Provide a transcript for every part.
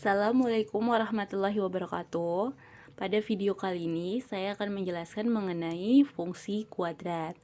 Assalamualaikum warahmatullahi wabarakatuh. Pada video kali ini saya akan menjelaskan mengenai fungsi kuadrat.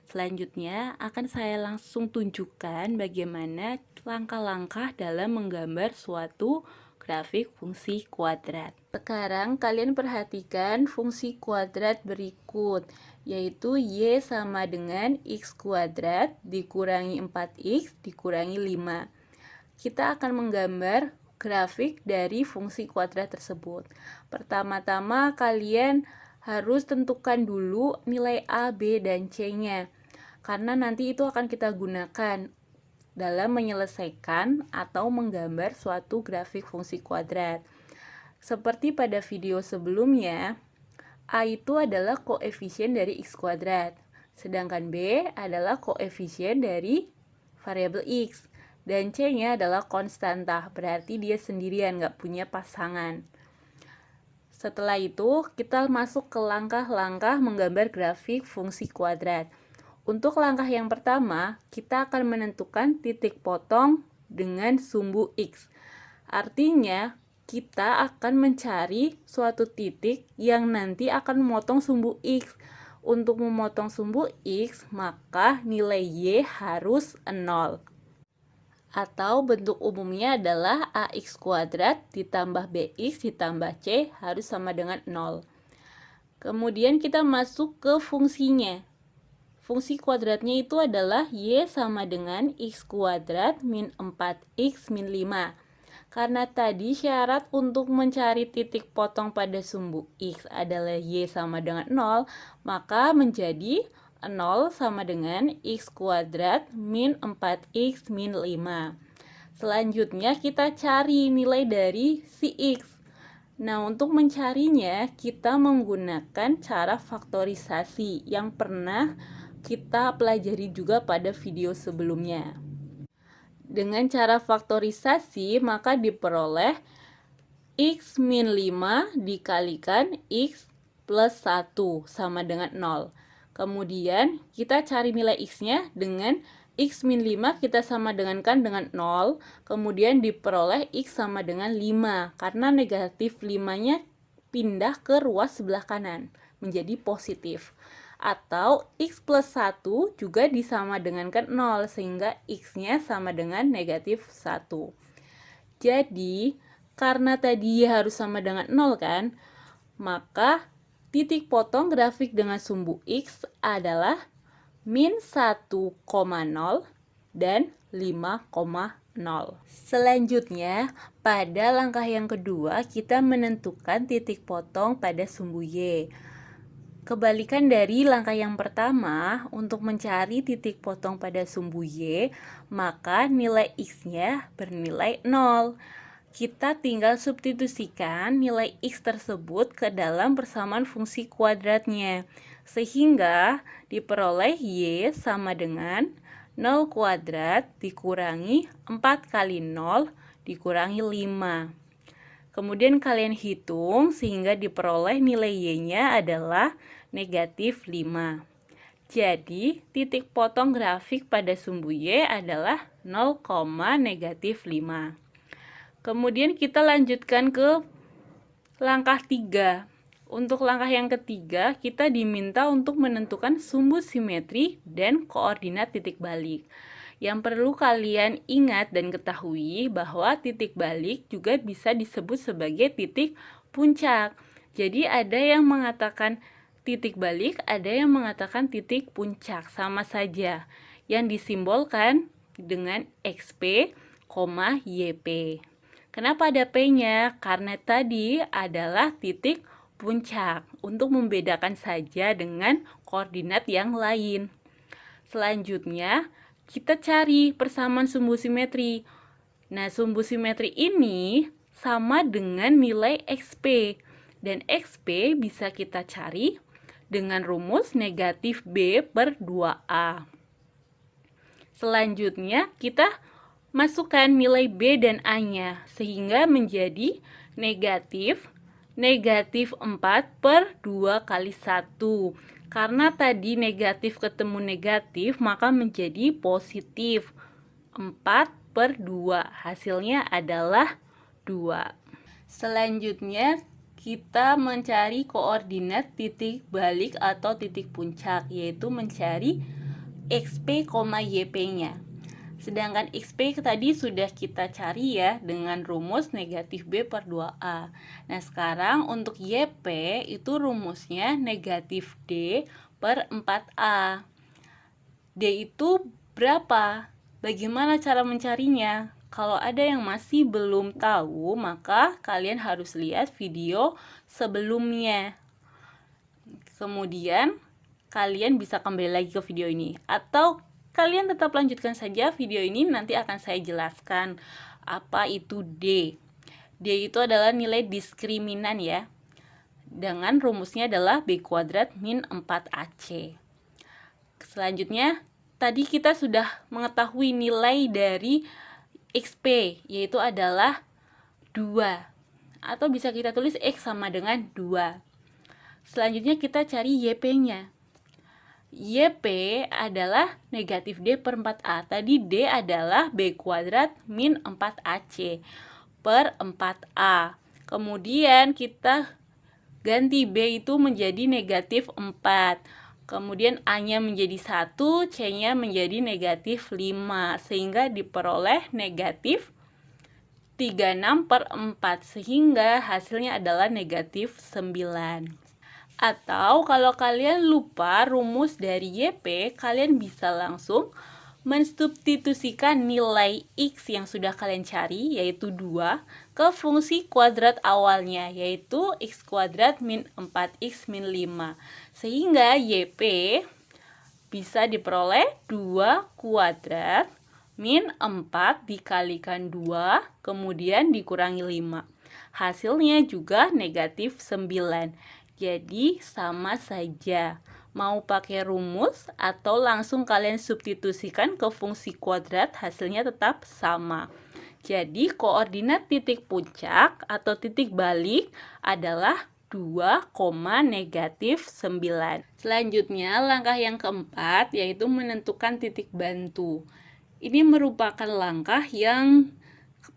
Selanjutnya akan saya langsung tunjukkan bagaimana langkah-langkah dalam menggambar suatu grafik fungsi kuadrat. Sekarang kalian perhatikan fungsi kuadrat berikut, yaitu Y sama dengan X kuadrat dikurangi 4X dikurangi 5. Kita akan menggambar grafik dari fungsi kuadrat tersebut. Pertama-tama kalian harus tentukan dulu nilai A, B, dan C-nya, karena nanti itu akan kita gunakan dalam menyelesaikan atau menggambar suatu grafik fungsi kuadrat. Seperti pada video sebelumnya, A itu adalah koefisien dari X kuadrat, sedangkan B adalah koefisien dari variabel X. Dan C-nya adalah konstanta, berarti dia sendirian, nggak punya pasangan. Setelah itu, kita masuk ke langkah-langkah menggambar grafik fungsi kuadrat. Untuk langkah yang pertama, kita akan menentukan titik potong dengan sumbu X. Artinya, kita akan mencari suatu titik yang nanti akan memotong sumbu X. Untuk memotong sumbu X, maka nilai Y harus 0. Atau bentuk umumnya adalah AX kuadrat ditambah BX ditambah C harus sama dengan 0. Kemudian kita masuk ke fungsinya. Fungsi kuadratnya itu adalah Y sama dengan X kuadrat min 4X min 5. Karena tadi syarat untuk mencari titik potong pada sumbu X adalah Y sama dengan 0, maka menjadi 0 sama dengan X kuadrat min 4X min 5. Selanjutnya kita cari nilai dari si X. Nah, untuk mencarinya kita menggunakan cara faktorisasi yang pernah kita pelajari juga pada video sebelumnya. Dengan cara faktorisasi maka diperoleh X min 5 dikalikan X plus 1 sama dengan 0. Kemudian kita cari nilai X-nya dengan X min 5 kita sama dengankan dengan 0. Kemudian diperoleh X sama dengan 5. Karena negatif 5-nya pindah ke ruas sebelah kanan menjadi positif. Atau X plus 1 juga disama dengankan 0. Sehingga X-nya sama dengan negatif 1. Jadi karena tadi harus sama dengan 0 kan, maka titik potong grafik dengan sumbu X adalah min 1,0 dan 5,0. Selanjutnya, pada langkah yang kedua, kita menentukan titik potong pada sumbu Y. Kebalikan dari langkah yang pertama, untuk mencari titik potong pada sumbu Y, maka nilai X-nya bernilai 0. Kita tinggal substitusikan nilai X tersebut ke dalam persamaan fungsi kuadratnya. Sehingga diperoleh Y sama dengan 0 kuadrat dikurangi 4 kali 0 dikurangi 5. Kemudian kalian hitung sehingga diperoleh nilai Y-nya adalah negatif 5. Jadi, titik potong grafik pada sumbu Y adalah 0, negatif 5. Kemudian kita lanjutkan ke langkah 3. Untuk langkah yang ketiga, kita diminta untuk menentukan sumbu simetri dan koordinat titik balik. Yang perlu kalian ingat dan ketahui bahwa titik balik juga bisa disebut sebagai titik puncak. Jadi ada yang mengatakan titik balik, ada yang mengatakan titik puncak, sama saja. Yang disimbolkan dengan XP, YP. Kenapa ada P-nya? Karena tadi adalah titik puncak untuk membedakan saja dengan koordinat yang lain. Selanjutnya, kita cari persamaan sumbu simetri. Nah, sumbu simetri ini sama dengan nilai XP. Dan XP bisa kita cari dengan rumus negatif B per 2A. Selanjutnya, kita masukkan nilai B dan A-nya, sehingga menjadi negatif 4 per 2 kali 1. Karena tadi negatif ketemu negatif, maka menjadi positif 4 per 2. Hasilnya adalah 2. Selanjutnya kita mencari koordinat titik balik atau titik puncak, yaitu mencari XP, YP-nya. Sedangkan XP tadi sudah kita cari ya dengan rumus negatif B per 2A. Nah sekarang untuk YP itu rumusnya negatif D per 4A. D itu berapa? Bagaimana cara mencarinya? Kalau ada yang masih belum tahu, maka kalian harus lihat video sebelumnya. Kemudian kalian bisa kembali lagi ke video ini, atau kalian tetap lanjutkan saja video ini, nanti akan saya jelaskan apa itu D. D itu adalah nilai diskriminan ya. Dengan rumusnya adalah B kuadrat min 4AC. Selanjutnya, tadi kita sudah mengetahui nilai dari XP, yaitu adalah 2. Atau bisa kita tulis X sama dengan 2. Selanjutnya kita cari YP-nya. YP adalah negatif D per 4A. Tadi D adalah B kuadrat min 4AC per 4A. Kemudian kita ganti B itu menjadi negatif 4. Kemudian A-nya menjadi 1, C-nya menjadi negatif 5. Sehingga diperoleh negatif 36 per 4. Sehingga hasilnya adalah negatif 9. Atau kalau kalian lupa rumus dari YP, kalian bisa langsung mensubstitusikan nilai X yang sudah kalian cari, yaitu 2, ke fungsi kuadrat awalnya, yaitu X kuadrat min 4X min 5. Sehingga YP bisa diperoleh 2 kuadrat min 4 dikalikan 2, kemudian dikurangi 5. Hasilnya juga negatif 9. Jadi sama saja, mau pakai rumus atau langsung kalian substitusikan ke fungsi kuadrat, hasilnya tetap sama. Jadi koordinat titik puncak atau titik balik adalah 2, negatif 9. Selanjutnya langkah yang keempat yaitu menentukan titik bantu. Ini merupakan langkah yang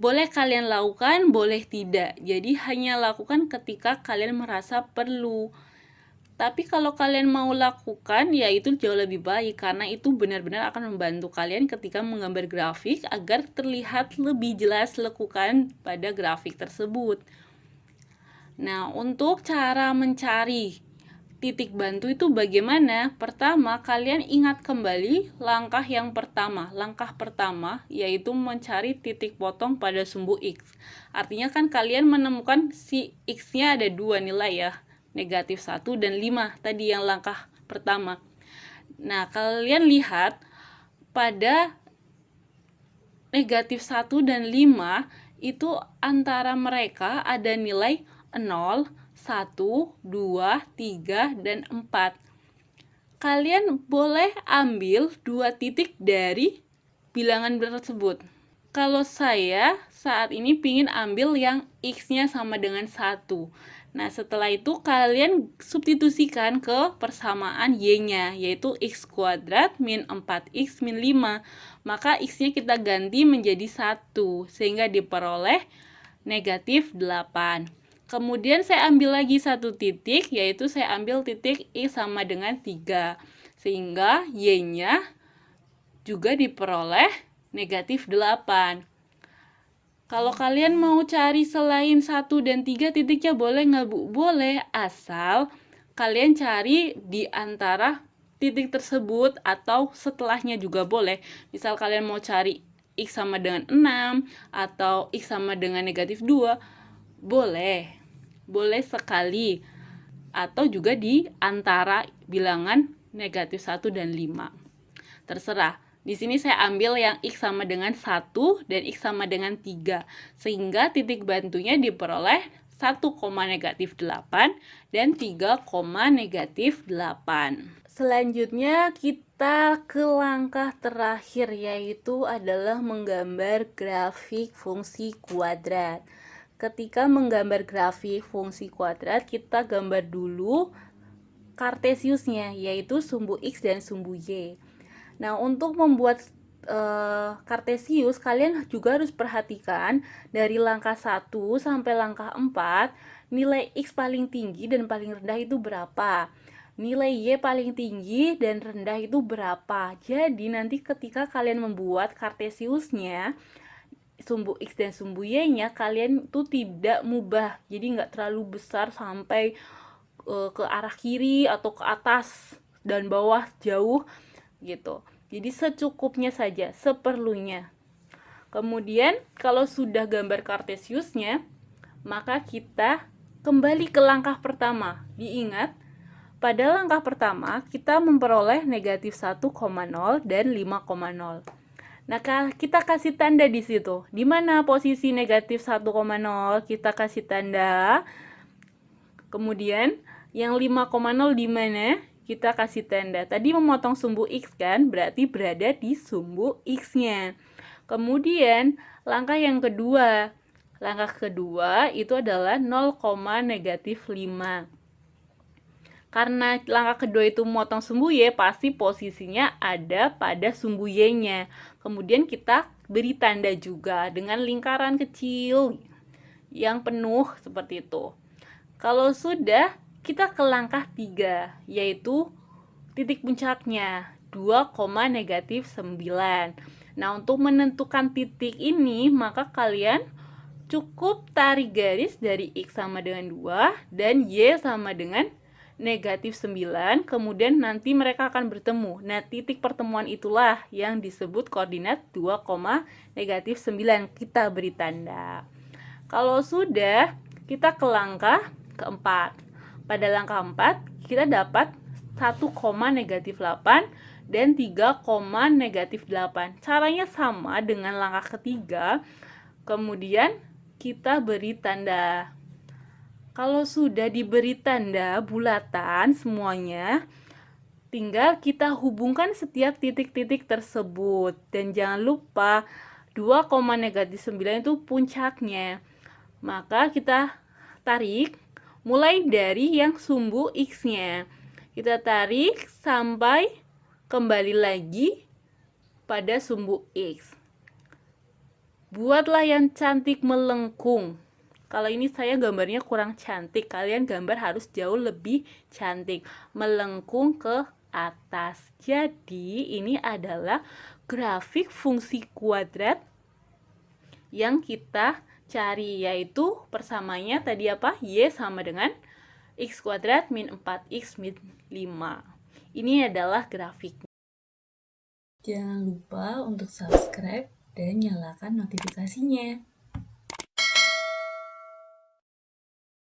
boleh kalian lakukan, boleh tidak. Jadi hanya lakukan ketika kalian merasa perlu. Tapi kalau kalian mau lakukan, ya itu jauh lebih baik karena itu benar-benar akan membantu kalian ketika menggambar grafik agar terlihat lebih jelas lekukan pada grafik tersebut. Nah, untuk cara mencari titik bantu itu bagaimana? Pertama, kalian ingat kembali langkah yang pertama. Langkah pertama yaitu mencari titik potong pada sumbu X. Artinya kan kalian menemukan si X-nya ada 2 nilai ya, negatif 1 dan 5 tadi yang langkah pertama. Nah, kalian lihat pada negatif 1 dan 5 itu antara mereka ada nilai 0, 1, 2, 3, dan 4. Kalian boleh ambil 2 titik dari bilangan tersebut. Kalau saya saat ini ingin ambil yang X-nya sama dengan 1. Nah, setelah itu kalian substitusikan ke persamaan Y-nya, yaitu X kuadrat min 4X min 5. Maka X-nya kita ganti menjadi 1, sehingga diperoleh negatif 8. Kemudian saya ambil lagi 1 titik, yaitu saya ambil titik X sama dengan 3. Sehingga Y-nya juga diperoleh negatif 8. Kalau kalian mau cari selain 1 dan 3 titiknya boleh nggak Bu? Boleh, asal kalian cari di antara titik tersebut atau setelahnya juga boleh. Misal kalian mau cari X sama dengan 6 atau X sama dengan negatif 2, boleh. Boleh sekali. Atau juga di antara bilangan negatif 1 dan 5. Terserah. Di sini saya ambil yang X sama dengan 1 dan X sama dengan 3. Sehingga titik bantunya diperoleh 1, negatif 8 dan 3, negatif 8. Selanjutnya kita ke langkah terakhir, yaitu adalah menggambar grafik fungsi kuadrat. Ketika menggambar grafik fungsi kuadrat, kita gambar dulu kartesiusnya, yaitu sumbu X dan sumbu Y. Nah, untuk membuat kartesius, kalian juga harus perhatikan dari langkah 1 sampai langkah 4, nilai X paling tinggi dan paling rendah itu berapa. Nilai Y paling tinggi dan rendah itu berapa. Jadi nanti ketika kalian membuat kartesiusnya, sumbu X dan sumbu Y-nya, kalian tuh tidak mubah. Jadi nggak terlalu besar sampai ke arah kiri atau ke atas dan bawah jauh gitu. Jadi secukupnya saja, seperlunya. Kemudian kalau sudah gambar kartesiusnya, maka kita kembali ke langkah pertama. Diingat, pada langkah pertama kita memperoleh negatif 1,0 dan 5,0. Nah, kita kasih tanda di situ. Di mana posisi negatif 1,0? Kita kasih tanda. Kemudian yang 5,0 di mana? Kita kasih tanda. Tadi memotong sumbu X kan, berarti berada di sumbu X-nya. Kemudian langkah yang kedua. Langkah kedua itu adalah 0, negatif 5. Karena langkah kedua itu memotong sumbu Y, pasti posisinya ada pada sumbu Y-nya. Kemudian kita beri tanda juga dengan lingkaran kecil yang penuh seperti itu. Kalau sudah, kita ke langkah 3, yaitu titik puncaknya, 2, negatif 9. Nah, untuk menentukan titik ini, maka kalian cukup tarik garis dari X sama dengan 2 dan Y sama dengan negatif 9, kemudian nanti mereka akan bertemu. Nah, titik pertemuan itulah yang disebut koordinat 2, negatif 9. Kita beri tanda. Kalau sudah, kita ke langkah keempat. Pada langkah 4, kita dapat 1, negatif 8 dan 3, negatif 8. Caranya sama dengan langkah ketiga. Kemudian kita beri tanda. Kalau sudah diberi tanda bulatan semuanya, tinggal kita hubungkan setiap titik-titik tersebut. Dan jangan lupa 2, negatif 9 itu puncaknya. Maka kita tarik mulai dari yang sumbu X-nya. Kita tarik sampai kembali lagi pada sumbu X. Buatlah yang cantik melengkung. Kalau ini saya gambarnya kurang cantik, kalian gambar harus jauh lebih cantik. Melengkung ke atas. Jadi ini adalah grafik fungsi kuadrat yang kita cari, yaitu persamanya tadi apa? Y sama dengan X kuadrat min 4X min 5. Ini adalah grafiknya. Jangan lupa untuk subscribe dan nyalakan notifikasinya.